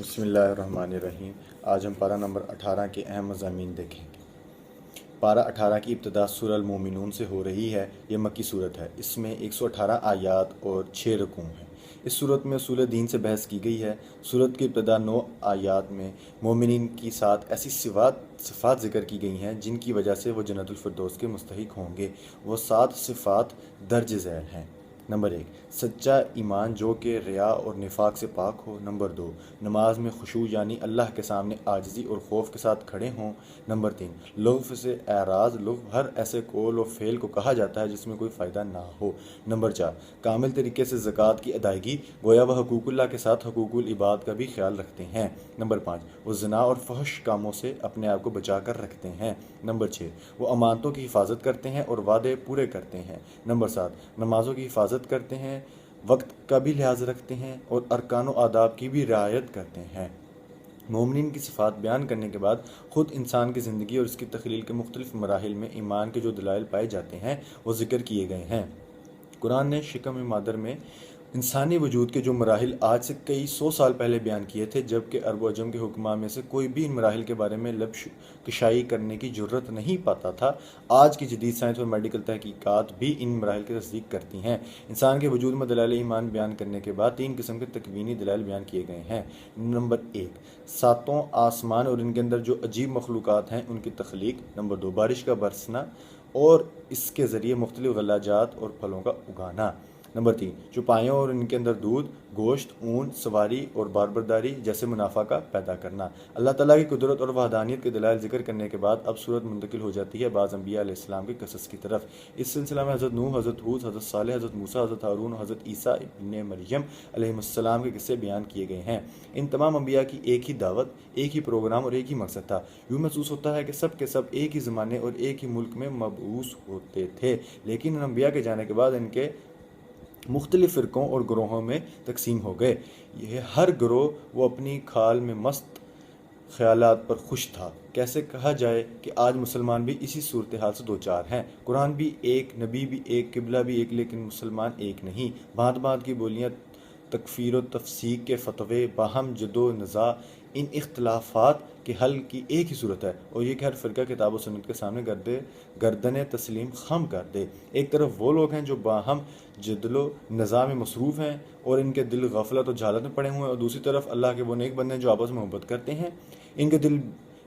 بسم اللہ الرحمن الرحیم۔ آج ہم پارہ نمبر 18 کے اہم مضامین دیکھیں گے۔ پارہ 18 کی ابتدا سورہ المومنون سے ہو رہی ہے۔ یہ مکی صورت ہے۔ اس میں 118 آیات اور 6 رکوع ہیں۔ اس صورت میں اصول دین سے بحث کی گئی ہے۔ صورت کی ابتدا 9 آیات میں مومنین کی ساتھ ایسی صفات ذکر کی گئی ہیں جن کی وجہ سے وہ جنت الفردوس کے مستحق ہوں گے۔ وہ 7 صفات درج ذیل ہیں۔ نمبر 1، سچا ایمان جو کہ ریا اور نفاق سے پاک ہو۔ نمبر 2، نماز میں خشوع یعنی اللہ کے سامنے عاجزی اور خوف کے ساتھ کھڑے ہوں۔ نمبر 3، لغو سے اعراض، لغو ہر ایسے قول و فعل کو کہا جاتا ہے جس میں کوئی فائدہ نہ ہو۔ نمبر 4، کامل طریقے سے زکوٰۃ کی ادائیگی، گویا وہ حقوق اللہ کے ساتھ حقوق العباد کا بھی خیال رکھتے ہیں۔ نمبر 5، وہ زنا اور فحش کاموں سے اپنے آپ کو بچا کر رکھتے ہیں۔ نمبر 6، وہ امانتوں کی حفاظت کرتے ہیں اور وعدے پورے کرتے ہیں۔ نمبر 7، نمازوں کی حفاظت کرتے ہیں، وقت کا بھی لحاظ رکھتے ہیں اور ارکان و آداب کی بھی رعایت کرتے ہیں۔ مومنین کی صفات بیان کرنے کے بعد خود انسان کی زندگی اور اس کی تخلیل کے مختلف مراحل میں ایمان کے جو دلائل پائے جاتے ہیں وہ ذکر کیے گئے ہیں۔ قرآن نے شکم مادر میں انسانی وجود کے جو مراحل آج سے کئی 100 سال پہلے بیان کیے تھے، جبکہ عرب و عجم کے حکماء میں سے کوئی بھی ان مراحل کے بارے میں لب کشائی کرنے کی جرت نہیں پاتا تھا، آج کی جدید سائنس اور میڈیکل تحقیقات بھی ان مراحل کی تصدیق کرتی ہیں۔ انسان کے وجود میں دلائل ایمان بیان کرنے کے بعد 3 قسم کے تکوینی دلائل بیان کیے گئے ہیں۔ نمبر 1، ساتوں آسمان اور ان کے اندر جو عجیب مخلوقات ہیں ان کی تخلیق۔ نمبر 2، بارش کا برسنا اور اس کے ذریعے مختلف غلہ جات اور پھلوں کا اگانا۔ نمبر 3، چوپایوں اور ان کے اندر دودھ، گوشت، اون، سواری اور باربرداری جیسے منافع کا پیدا کرنا۔ اللہ تعالیٰ کی قدرت اور وحدانیت کے دلائل ذکر کرنے کے بعد اب صورت منتقل ہو جاتی ہے بعض انبیاء علیہ السلام کے قصص کی طرف۔ اس سلسلہ میں حضرت نوح، حضرت ہود، حضرت صالح، حضرت موسیٰ، حضرت ہارون اور حضرت عیسیٰ ابن مریم علیہ السلام کے قصے بیان کیے گئے ہیں۔ ان تمام انبیاء کی ایک ہی دعوت، ایک ہی پروگرام اور ایک ہی مقصد تھا۔ یوں محسوس ہوتا ہے کہ سب کے سب ایک ہی زمانے اور ایک ہی ملک میں مبعوث ہوتے تھے، لیکن ان انبیاء کے جانے کے بعد ان کے مختلف فرقوں اور گروہوں میں تقسیم ہو گئے۔ یہ ہر گروہ وہ اپنی کھال میں مست خیالات پر خوش تھا۔ کیسے کہا جائے کہ آج مسلمان بھی اسی صورتحال سے دوچار ہیں۔ قرآن بھی ایک، نبی بھی ایک، قبلہ بھی ایک، لیکن مسلمان ایک نہیں۔ بھانت بھانت کی بولیاں، تکفیر و تفسیق کے فتوے، باہم جد و نزاع، ان اختلافات کے حل کی ایک ہی صورت ہے اور یہ کہ ہر فرقہ کتاب و سنت کے سامنے گردن تسلیم خم کر دے۔ ایک طرف وہ لوگ ہیں جو باہم جدل و نزاع میں مصروف ہیں اور ان کے دل غفلت و جہالت میں پڑے ہوئے ہیں، اور دوسری طرف اللہ کے وہ نیک بندے ہیں جو آپس میں محبت کرتے ہیں، ان کے دل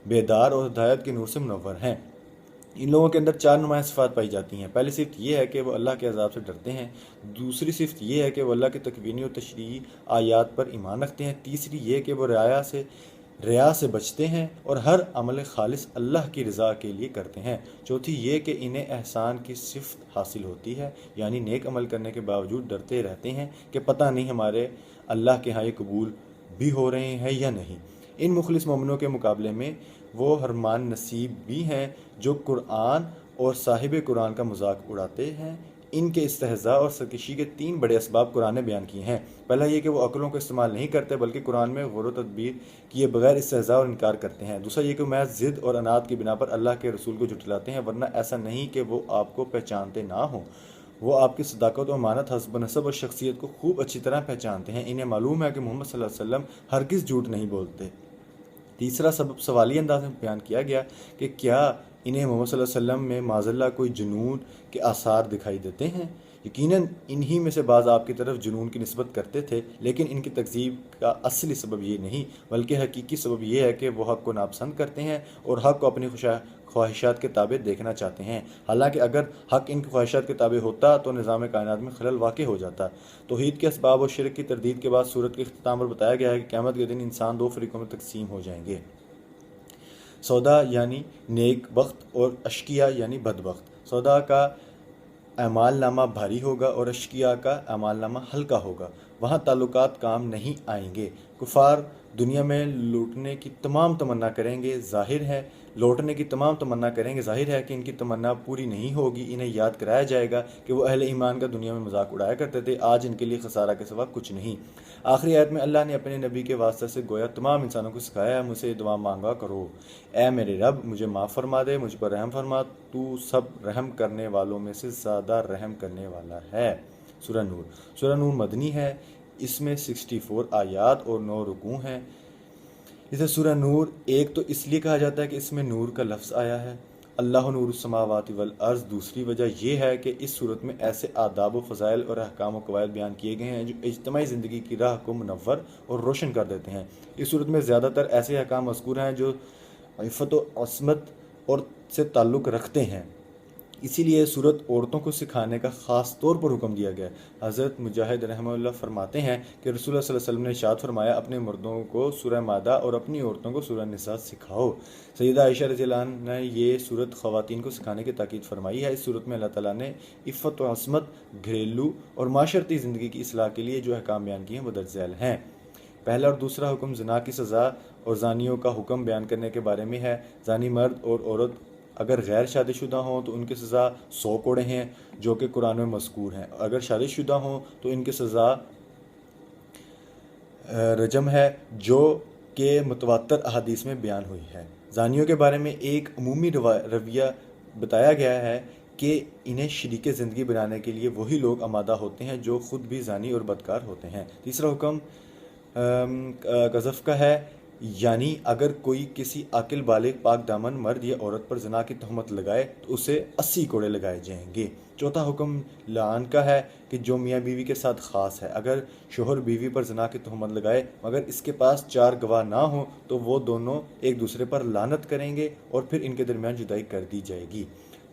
بیدار اور ہدایت کے نور سے منور ہیں۔ ان لوگوں کے اندر 4 نمایاں صفات پائی جاتی ہیں۔ پہلی صفت یہ ہے کہ وہ اللہ کے عذاب سے ڈرتے ہیں۔ دوسری صفت یہ ہے کہ وہ اللہ کے تکوینی اور تشریعی آیات پر ایمان رکھتے ہیں۔ تیسری یہ کہ وہ ریا سے بچتے ہیں اور ہر عمل خالص اللہ کی رضا کے لیے کرتے ہیں۔ چوتھی یہ کہ انہیں احسان کی صفت حاصل ہوتی ہے، یعنی نیک عمل کرنے کے باوجود ڈرتے رہتے ہیں کہ پتہ نہیں ہمارے اللہ کے ہاں یہ قبول بھی ہو رہے ہیں یا نہیں۔ ان مخلص مومنوں کے مقابلے میں وہ حرمان نصیب بھی ہیں جو قرآن اور صاحب قرآن کا مذاق اڑاتے ہیں۔ ان کے استہزاء اور سرکشی کے 3 بڑے اسباب قرآن نے بیان کیے ہیں۔ پہلا یہ کہ وہ عقلوں کو استعمال نہیں کرتے بلکہ قرآن میں غور و تدبیر کیے بغیر استہزاء اور انکار کرتے ہیں۔ دوسرا یہ کہ وہ محض ضد اور عناد کی بنا پر اللہ کے رسول کو جھٹلاتے ہیں، ورنہ ایسا نہیں کہ وہ آپ کو پہچانتے نہ ہوں، وہ آپ کی صداقت و امانت، حسب نسب اور شخصیت کو خوب اچھی طرح پہچانتے ہیں۔ انہیں معلوم ہے کہ محمد صلی اللہ علیہ وسلم ہرگز جھوٹ نہیں بولتے۔ تیسرا سبب سوالی انداز میں بیان کیا گیا کہ کیا انہیں محمد صلی اللہ علیہ وسلم میں معاذاللہ کوئی جنون کے آثار دکھائی دیتے ہیں؟ یقیناً انہی میں سے بعض آپ کی طرف جنون کی نسبت کرتے تھے، لیکن ان کی تکذیب کا اصلی سبب یہ نہیں بلکہ حقیقی سبب یہ ہے کہ وہ حق کو ناپسند کرتے ہیں اور حق کو اپنی خواہشات کے تابع دیکھنا چاہتے ہیں۔ حالانکہ اگر حق ان کی خواہشات کے تابع ہوتا تو نظام کائنات میں خلل واقع ہو جاتا۔ توحید کے اسباب اور شرک کی تردید کے بعد سورت کے اختتام پر بتایا گیا ہے کہ قیامت کے دن انسان 2 فریقوں میں تقسیم ہو جائیں گے، سودا یعنی نیک بخت اور اشقیاء یعنی بدبخت۔ سودا کا اعمال نامہ بھاری ہوگا اور اشقیاء کا اعمال نامہ ہلکا ہوگا۔ وہاں تعلقات کام نہیں آئیں گے۔ کفار دنیا میں لوٹنے کی تمام تمنا کریں گے، ظاہر ہے کہ ان کی تمنا پوری نہیں ہوگی۔ انہیں یاد کرایا جائے گا کہ وہ اہل ایمان کا دنیا میں مذاق اڑایا کرتے تھے، آج ان کے لیے خسارہ کے سوا کچھ نہیں۔ آخری آیت میں اللہ نے اپنے نبی کے واسطے سے گویا تمام انسانوں کو سکھایا ہے، مجھ سے یہ دعا مانگا کرو: اے میرے رب، مجھے معاف فرما دے، مجھ پر رحم فرما، تو سب رحم کرنے والوں میں سے زیادہ رحم کرنے والا ہے۔ سورہ نور مدنی ہے۔ اس میں 64 آیات اور 9 رکوع ہیں۔ اسے سورہ نور ایک تو اس لیے کہا جاتا ہے کہ اس میں نور کا لفظ آیا ہے، اللہ نور السماوات والارض۔ دوسری وجہ یہ ہے کہ اس صورت میں ایسے آداب و فضائل اور احکام و قواعد بیان کیے گئے ہیں جو اجتماعی زندگی کی راہ کو منور اور روشن کر دیتے ہیں۔ اس صورت میں زیادہ تر ایسے احکام مذکور ہیں جو عفت و عصمت اور سے تعلق رکھتے ہیں، اسی لیے صورت عورتوں کو سکھانے کا خاص طور پر حکم دیا گیا۔ حضرت مجاہد رحمہ اللہ فرماتے ہیں کہ رسول اللہ صلی اللہ علیہ وسلم نے ارشاد فرمایا، اپنے مردوں کو سورہ مائدہ اور اپنی عورتوں کو سورہ نساء سکھاؤ۔ سیدہ عائشہ رضی اللہ عنہا نے یہ صورت خواتین کو سکھانے کی تاکید فرمائی ہے۔ اس صورت میں اللہ تعالیٰ نے عفت و عصمت، گھریلو اور معاشرتی زندگی کی اصلاح کے لیے جو احکام بیان کیے ہیں وہ درج ذیل ہیں۔ پہلا اور دوسرا حکم زنا کی سزا اور زانیوں کا حکم بیان کرنے کے بارے میں ہے۔ زانی مرد اور عورت اگر غیر شادی شدہ ہوں تو ان کی سزا 100 کوڑے ہیں جو کہ قرآن میں مذکور ہیں، اگر شادی شدہ ہوں تو ان کی سزا رجم ہے جو کہ متواتر احادیث میں بیان ہوئی ہے۔ زانیوں کے بارے میں ایک عمومی رویہ بتایا گیا ہے کہ انہیں شریک زندگی بنانے کے لیے وہی لوگ آمادہ ہوتے ہیں جو خود بھی زانی اور بدکار ہوتے ہیں۔ تیسرا حکم قذف کا ہے، یعنی اگر کوئی کسی عاقل بالغ پاک دامن مرد یا عورت پر زنا کی تہمت لگائے تو اسے 80 کوڑے لگائے جائیں گے۔ چوتھا حکم لعان کا ہے کہ جو میاں بیوی کے ساتھ خاص ہے، اگر شوہر بیوی پر زنا کی تہمت لگائے مگر اس کے پاس 4 گواہ نہ ہوں تو وہ دونوں ایک دوسرے پر لعنت کریں گے اور پھر ان کے درمیان جدائی کر دی جائے گی۔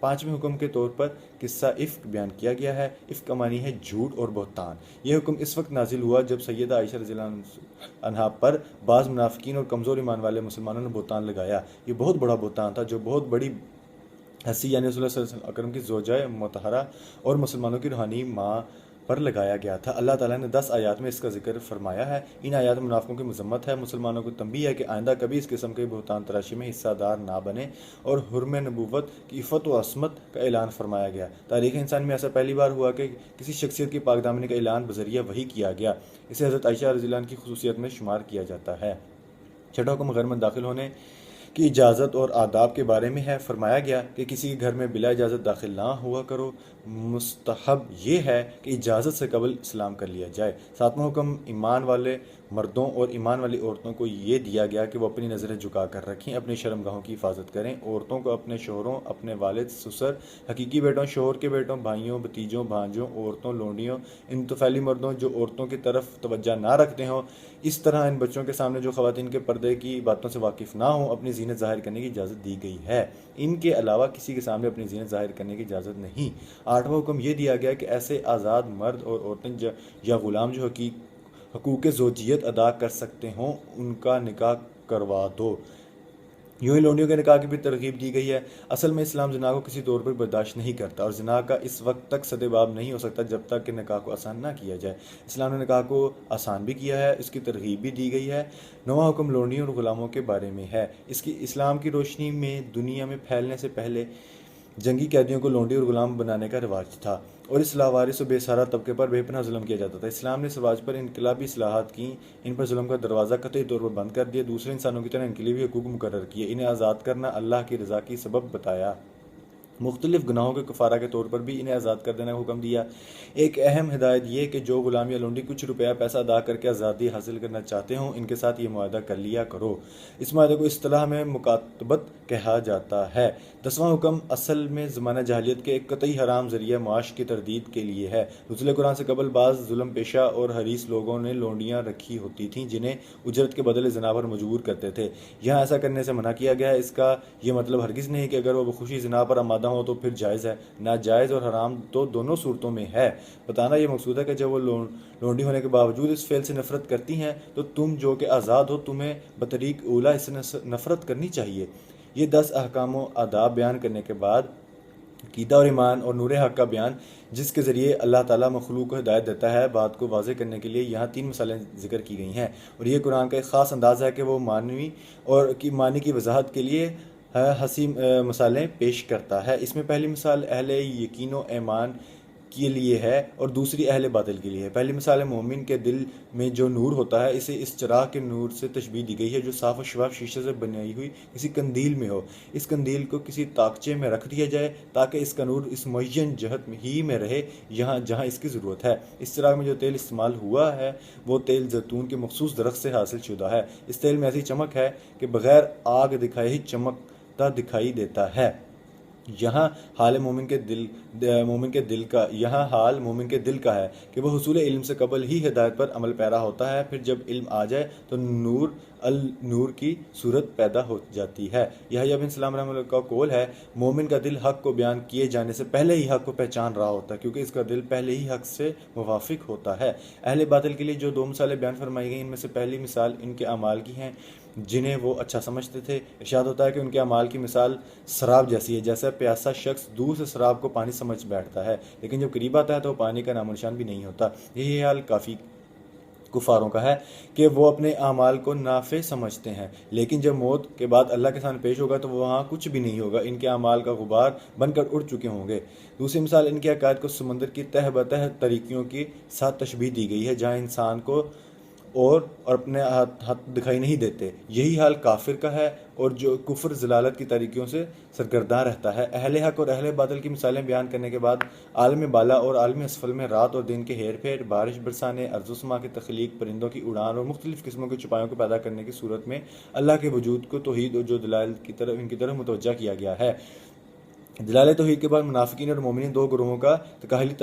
پانچویں حکم کے طور پر قصہ افک بیان کیا گیا ہے۔ افک کا معنی ہے جھوٹ اور بہتان۔ یہ حکم اس وقت نازل ہوا جب سیدہ عائشہ رضی اللہ عنہا پر بعض منافقین اور کمزور ایمان والے مسلمانوں نے بہتان لگایا۔ یہ بہت بڑا بہتان تھا جو بہت بڑی ہستی یعنی رسول اللہ صلی اللہ علیہ وسلم اکرم کی زوجہ مطہرہ اور مسلمانوں کی روحانی ماں پر لگایا گیا تھا۔ اللہ تعالیٰ نے 10 آیات میں اس کا ذکر فرمایا ہے۔ ان آیات میں منافقوں کی مذمت ہے، مسلمانوں کو تنبیہ ہے کہ آئندہ کبھی اس قسم کے بہتان تراشی میں حصہ دار نہ بنے، اور حرم نبوت کی عفت و عصمت کا اعلان فرمایا گیا۔ تاریخ انسان میں ایسا پہلی بار ہوا کہ کسی شخصیت کی پاک دامنی کا اعلان بذریعہ وحی کیا گیا۔ اسے حضرت عائشہ رضی اللہ عنہا کی خصوصیت میں شمار کیا جاتا ہے۔ چھٹا حکم گھر میں داخل ہونے کی اجازت اور آداب کے بارے میں ہے۔ فرمایا گیا کہ کسی کے گھر میں بلا اجازت داخل نہ ہوا کرو۔ مستحب یہ ہے کہ اجازت سے قبل سلام کر لیا جائے۔ ساتواں حکم ایمان والے مردوں اور ایمان والی عورتوں کو یہ دیا گیا کہ وہ اپنی نظریں جھکا کر رکھیں، اپنی شرمگاہوں کی حفاظت کریں۔ عورتوں کو اپنے شوہروں، اپنے والد، سسر، حقیقی بیٹوں، شوہر کے بیٹوں، بھائیوں، بھتیجوں، بھانجوں، عورتوں، لونڈیوں، ان طفیلی مردوں جو عورتوں کی طرف توجہ نہ رکھتے ہوں، اس طرح ان بچوں کے سامنے جو خواتین کے پردے کی باتوں سے واقف نہ ہوں، اپنی زینت ظاہر کرنے کی اجازت دی گئی ہے۔ ان کے علاوہ کسی کے سامنے اپنی زینت ظاہر کرنے کی اجازت نہیں۔ آٹھواں حکم یہ دیا گیا کہ ایسے آزاد مرد اور عورتیں یا غلام جو حقوق زوجیت ادا کر سکتے ہوں ان کا نکاح کروا دو۔ یوں ہی لونڈیوں کے نکاح کی بھی ترغیب دی گئی ہے۔ اصل میں اسلام زنا کو کسی طور پر برداشت نہیں کرتا، اور زنا کا اس وقت تک سدباب نہیں ہو سکتا جب تک کہ نکاح کو آسان نہ کیا جائے۔ اسلام نے نکاح کو آسان بھی کیا ہے، اس کی ترغیب بھی دی گئی ہے۔ نواں حکم لونڈیوں اور غلاموں کے بارے میں ہے۔ اس کی اسلام کی روشنی میں دنیا میں پھیلنے سے پہلے جنگی قیدیوں کو لونڈی اور غلام بنانے کا رواج تھا، اور اس لاوارث و بے سہارا طبقے پر بے پناہ ظلم کیا جاتا تھا۔ اسلام نے اس رواج پر انقلابی اصلاحات کیں، ان پر ظلم کا دروازہ قطعی طور پر بند کر دیا، دوسرے انسانوں کی طرح ان کے لیے بھی حقوق مقرر کیے، انہیں آزاد کرنا اللہ کی رضا کی سبب بتایا، مختلف گناہوں کے کفارہ کے طور پر بھی انہیں آزاد کر دینے کا حکم دیا۔ ایک اہم ہدایت یہ کہ جو غلام یا لونڈی کچھ روپیہ پیسہ ادا کر کے آزادی حاصل کرنا چاہتے ہوں، ان کے ساتھ یہ معاہدہ کر لیا کرو۔ اس معاہدے کو اصطلاح میں مکاتبت کہا جاتا ہے۔ 10واں حکم اصل میں زمانہ جاہلیت کے ایک قطعی حرام ذریعہ معاش کی تردید کے لیے ہے۔ نزول قرآن سے قبل بعض ظلم پیشہ اور حریص لوگوں نے لونڈیاں رکھی ہوتی تھیں جنہیں اجرت کے بدلے زنا پر مجبور کرتے تھے۔ یہاں ایسا کرنے سے منع کیا گیا ہے۔ اس کا یہ مطلب ہرگز نہیں کہ اگر وہ بخوشی زنا پر آمادہ ہوں تو پھر جائز ہے۔ ناجائز اور حرام تو دونوں صورتوں میں ہے۔ بتانا یہ مقصود ہے کہ جب وہ لونڈی ہونے کے باوجود اس فعل سے نفرت کرتی ہیں تو تم جو کہ آزاد ہو تمہیں بطریق اولا اس سے نفرت کرنی چاہیے۔ یہ 10 احکام و آداب بیان کرنے کے بعد عقیدہ اور ایمان اور نور حق کا بیان، جس کے ذریعے اللہ تعالیٰ مخلوق کو ہدایت دیتا ہے، بات کو واضح کرنے کے لیے یہاں 3 مثالیں ذکر کی گئی ہیں، اور یہ قرآن کا ایک خاص انداز ہے کہ وہ معنی کی وضاحت کے لیے حسین مثالیں پیش کرتا ہے۔ اس میں پہلی مثال اہل یقین و ایمان کے لیے ہے اور دوسری اہل باطل کے لیے ہے۔ پہلی مثال ہے مومن کے دل میں جو نور ہوتا ہے، اسے اس چراغ کے نور سے تشبیہ دی گئی ہے جو صاف و شفاف شیشے سے بنائی ہوئی کسی قندیل میں ہو۔ اس قندیل کو کسی طاقچے میں رکھ دیا جائے تاکہ اس کا نور اس معین جہت ہی میں رہے جہاں اس کی ضرورت ہے۔ اس چراغ میں جو تیل استعمال ہوا ہے وہ تیل زیتون کے مخصوص درخت سے حاصل شدہ ہے۔ اس تیل میں ایسی چمک ہے کہ بغیر آگ دکھائے ہی چمکتا دکھائی دیتا ہے۔ یہاں حال مومن کے دل کا ہے کہ وہ حصول علم سے قبل ہی ہدایت پر عمل پیرا ہوتا ہے، پھر جب علم آ جائے تو نور کی صورت پیدا ہو جاتی ہے۔ یحییٰ بن سلام رحمہ اللہ کا قول ہے، مومن کا دل حق کو بیان کیے جانے سے پہلے ہی حق کو پہچان رہا ہوتا ہے کیونکہ اس کا دل پہلے ہی حق سے موافق ہوتا ہے۔ اہل باطل کے لیے جو دو مثالیں بیان فرمائی گئیں، ان میں سے پہلی مثال ان کے اعمال کی ہیں جنہیں وہ اچھا سمجھتے تھے۔ ارشاد ہوتا ہے کہ ان کے اعمال کی مثال سراب جیسی ہے، جیسا پیاسا شخص دور سے سراب کو پانی سمجھ بیٹھتا ہے لیکن جب قریب آتا ہے تو پانی کا نام و نشان بھی نہیں ہوتا۔ یہی حال کافی کفاروں کا ہے کہ وہ اپنے اعمال کو نافع سمجھتے ہیں لیکن جب موت کے بعد اللہ کے سامنے پیش ہوگا تو وہاں کچھ بھی نہیں ہوگا، ان کے اعمال کا غبار بن کر اڑ چکے ہوں گے۔ دوسری مثال ان کے عقائد کو سمندر کی تہ بتہ طریقوں کے ساتھ تشبیہ دی گئی ہے جہاں انسان کو اور اپنے ہاتھ دکھائی نہیں دیتے۔ یہی حال کافر کا ہے اور جو کفر ضلالت کی طریقوں سے سرگرداں رہتا ہے۔ اہل حق اور اہل باطل کی مثالیں بیان کرنے کے بعد عالم بالا اور عالم اسفل میں رات اور دن کے ہیر پھیر، بارش برسانے، ارض و سما کی تخلیق، پرندوں کی اڑان اور مختلف قسموں کے چوپایوں کو پیدا کرنے کی صورت میں اللہ کے وجود کو توحید اور جو دلائل ان کی طرف متوجہ کیا گیا ہے۔ دلائل توحید کے بعد منافقین اور مومنین دو گروہوں کا تکاہلی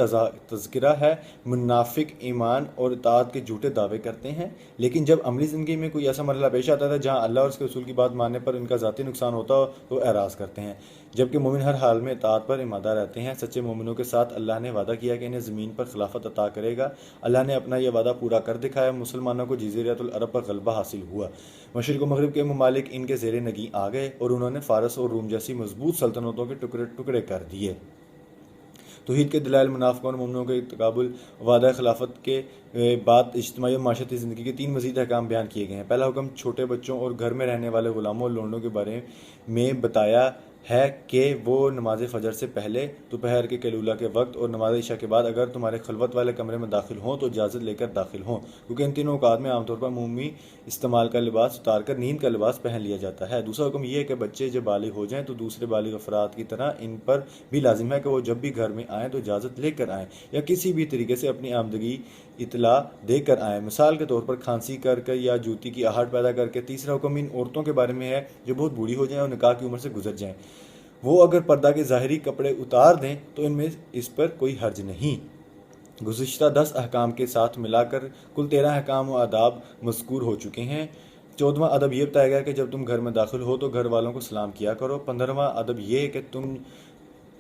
تذکرہ ہے۔ منافق ایمان اور اطاعت کے جھوٹے دعوے کرتے ہیں لیکن جب عملی زندگی میں کوئی ایسا مرحلہ پیش آتا ہے جہاں اللہ اور اس کے رسول کی بات ماننے پر ان کا ذاتی نقصان ہوتا ہو تو وہ اعراض کرتے ہیں، جبکہ مومن ہر حال میں اطاعت پر امادہ رہتے ہیں۔ سچے مومنوں کے ساتھ اللہ نے وعدہ کیا کہ انہیں زمین پر خلافت عطا کرے گا۔ اللہ نے اپنا یہ وعدہ پورا کر دکھایا۔ مسلمانوں کو جزیرۃ العرب پر غلبہ حاصل ہوا، مشرق و مغرب کے ممالک ان کے زیر نگیں آ گئے اور انہوں نے فارس اور روم جیسی مضبوط سلطنتوں کے ٹکڑے ٹکڑے کر دیے۔ توحید کے دلائل منافقوں اور مومنوں کے تقابل وعدہ خلافت کے بعد اجتماعی اور معاشرتی زندگی کے تین مزید احکام بیان کیے گئے ہیں۔ پہلا حکم چھوٹے بچوں اور گھر میں رہنے والے غلاموں اور لونڈوں کے بارے میں بتایا ہے کہ وہ نماز فجر سے پہلے، دوپہر کے قیلولہ کے وقت اور نماز عشاء کے بعد اگر تمہارے خلوت والے کمرے میں داخل ہوں تو اجازت لے کر داخل ہوں، کیونکہ ان تینوں اوقات میں عام طور پر عمومی استعمال کا لباس اتار کر نیند کا لباس پہن لیا جاتا ہے۔ دوسرا حکم یہ ہے کہ بچے جب بالغ ہو جائیں تو دوسرے بالغ افراد کی طرح ان پر بھی لازم ہے کہ وہ جب بھی گھر میں آئیں تو اجازت لے کر آئیں یا کسی بھی طریقے سے اپنی آمدگی اطلاع دے کر آئیں، مثال کے طور پر کھانسی کر کے یا جوتی کی آہٹ پیدا کر کے۔ تیسرا حکم ان عورتوں کے بارے میں ہے جو بہت بوڑھی ہو جائیں اور نکاح کی عمر سے گزر جائیں، وہ اگر پردہ کے ظاہری کپڑے اتار دیں تو ان میں اس پر کوئی حرج نہیں۔ گزشتہ 10 احکام کے ساتھ ملا کر کل 13 احکام و آداب مذکور ہو چکے ہیں۔ 14واں ادب یہ بتایا گیا کہ جب تم گھر میں داخل ہو تو گھر والوں کو سلام کیا کرو۔ 15واں ادب یہ ہے کہ تم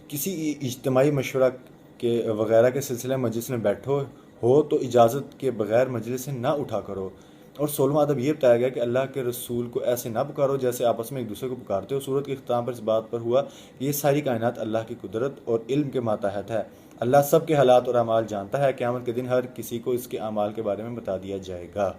کسی اجتماعی مشورہ کے وغیرہ کے سلسلے مجلس میں بیٹھو ہو تو اجازت کے بغیر مجلس سے نہ اٹھا کرو۔ اور 16واں ادب یہ بتایا گیا کہ اللہ کے رسول کو ایسے نہ پکارو جیسے آپس میں ایک دوسرے کو پکارتے ہو۔ سورت کے اختتام پر اس بات پر ہوا کہ یہ ساری کائنات اللہ کی قدرت اور علم کے ماتحت ہے۔ اللہ سب کے حالات اور اعمال جانتا ہے۔ قیامت کے دن ہر کسی کو اس کے اعمال کے بارے میں بتا دیا جائے گا۔